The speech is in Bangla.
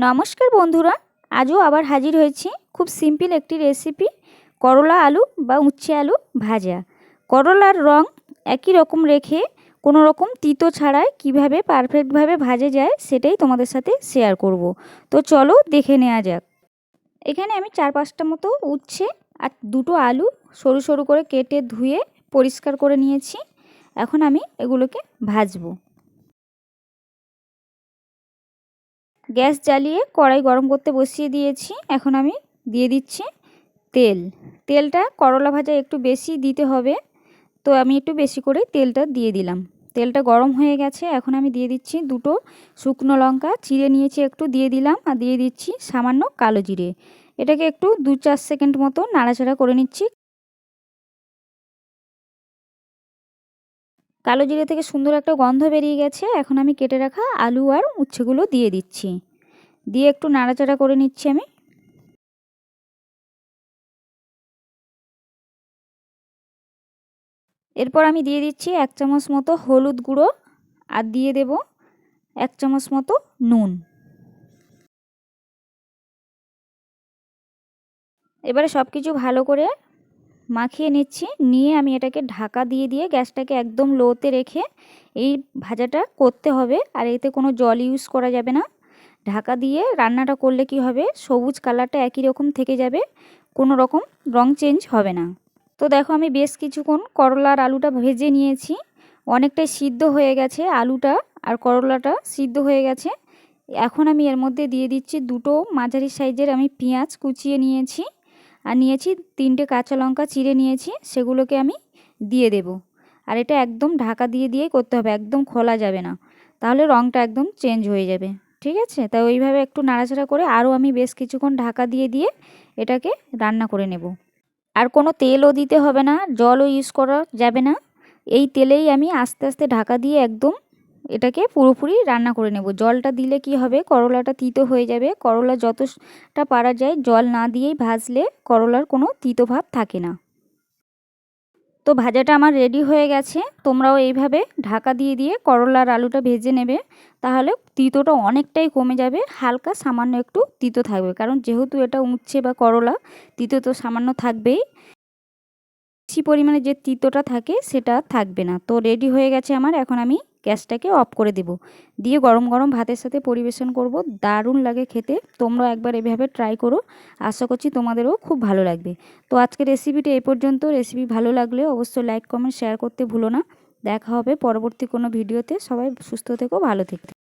নমস্কার বন্ধুরা, আজও আবার হাজির হয়েছি খুব সিম্পল একটি রেসিপি করলা আলু বা উচ্ছে আলু ভাজা। করলার রং একই রকম রেখে কোনো রকম তিতো ছাড়াই কিভাবে পারফেক্টভাবে ভাজা যায় সেটাই তোমাদের সাথে শেয়ার করব। তো চলো দেখে নেওয়া যাক। এখানে আমি 4-5টা মতো উচ্ছে আর দুটো আলু সরু সরু করে কেটে ধুয়ে পরিষ্কার করে নিয়েছি। এখন আমি এগুলোকে ভাজবো। গ্যাস জ্বালিয়ে কড়াই গরম করতে বসিয়ে দিয়েছি। এখন আমি দিয়ে দিচ্ছি তেলটা করলা ভাজা একটু বেশি দিতে হবে, তো আমি একটু বেশি করে তেলটা দিয়ে দিলাম। তেলটা গরম হয়ে গেছে। এখন আমি দিয়ে দিচ্ছি দুটো শুকনো লঙ্কা চিড়ে নিয়েছি, একটু দিয়ে দিলাম। আর দিয়ে দিচ্ছি সামান্য কালো জিরে। এটাকে একটু 2-4 সেকেন্ড মতো নাড়াচাড়া করে নিচ্ছি। কালো জিরে থেকে সুন্দর একটা গন্ধ বেরিয়ে গেছে। এখন আমি কেটে রাখা আলু আর উচ্ছেগুলো দিয়ে দিচ্ছি, দিয়ে একটু নাড়াচাড়া করে নিচ্ছি আমি। এরপর আমি দিয়ে দিচ্ছি 1 চামচ মতো হলুদ গুঁড়ো আর দিয়ে দেব 1 চামচ মতো নুন। এবারে সব কিছু ভালো করে মাখিয়ে নিচ্ছি। নিয়ে আমি এটাকে ঢাকা দিয়ে দিয়ে গ্যাসটাকে একদম লোতে রেখে এই ভাজাটা করতে হবে। আর এতে কোনো জল ইউজ করা যাবে না। ঢাকা দিয়ে রান্নাটা করলে কি হবে, সবুজ কালারটা একই রকম থেকে যাবে, কোনো রকম রং চেঞ্জ হবে না। তো দেখো আমি বেশ কিছুক্ষণ করলা আর আলুটা ভেজে নিয়েছি। অনেকটাই সিদ্ধ হয়ে গেছে, আলুটা আর করলাটা সিদ্ধ হয়ে গেছে। এখন আমি এর মধ্যে দিয়ে দিচ্ছি দুটো মাঝারি সাইজের আমি পেঁয়াজ কুচিয়ে নিয়েছি, আর নিয়েছি 3টে কাঁচা লঙ্কা চিড়ে নিয়েছি, সেগুলোকে আমি দিয়ে দেব। আর এটা একদম ঢাকা দিয়ে দিয়েই করতে হবে, একদম খোলা যাবে না, তাহলে রঙটা একদম চেঞ্জ হয়ে যাবে। ঠিক আছে, তাই ওইভাবে একটু নাড়াচাড়া করে আরও আমি বেশ কিছুক্ষণ ঢাকা দিয়ে দিয়ে এটাকে রান্না করে নেব। আর কোনো তেলও দিতে হবে না, জলও ইউজ করা যাবে না। এই তেলেই আমি আস্তে আস্তে ঢাকা দিয়ে একদম এটাকে পুরোপুরি রান্না করে নেব। জলটা দিলে কি হবে, করলাটা তিতো হয়ে যাবে। করলা যতটা পারা যায় জল না দিয়েই ভাজলে করলার কোনো তিতো ভাব থাকে না। তো ভাজাটা আমার রেডি হয়ে গেছে। তোমরাও এইভাবে ঢাকা দিয়ে দিয়ে করলা আর আলুটা ভেজে নেবে, তাহলে তিতোটা অনেকটাই কমে যাবে। হালকা সামান্য একটু তিতো থাকবে, কারণ যেহেতু এটা উচ্ছে বা করলা, তিতো তো সামান্য থাকবেই। বেশি পরিমাণে যে তিতোটা থাকে সেটা থাকবে না। তো রেডি হয়ে গেছে আমার। এখন আমি গ্যাসটাকে অফ করে দেব, দিয়ে গরম গরম ভাতের সাথে পরিবেশন করব। দারুণ লাগে খেতে। তোমরা একবার এভাবে ট্রাই করো, আশা করছি তোমাদেরও খুব ভালো লাগবে। তো আজকের রেসিপিটা এই পর্যন্ত। রেসিপি ভালো লাগলে অবশ্যই লাইক কমেন্ট শেয়ার করতে ভুলো না। দেখা হবে পরবর্তী কোনো ভিডিওতে। সবাই সুস্থ থেকো, ভালো থেকো।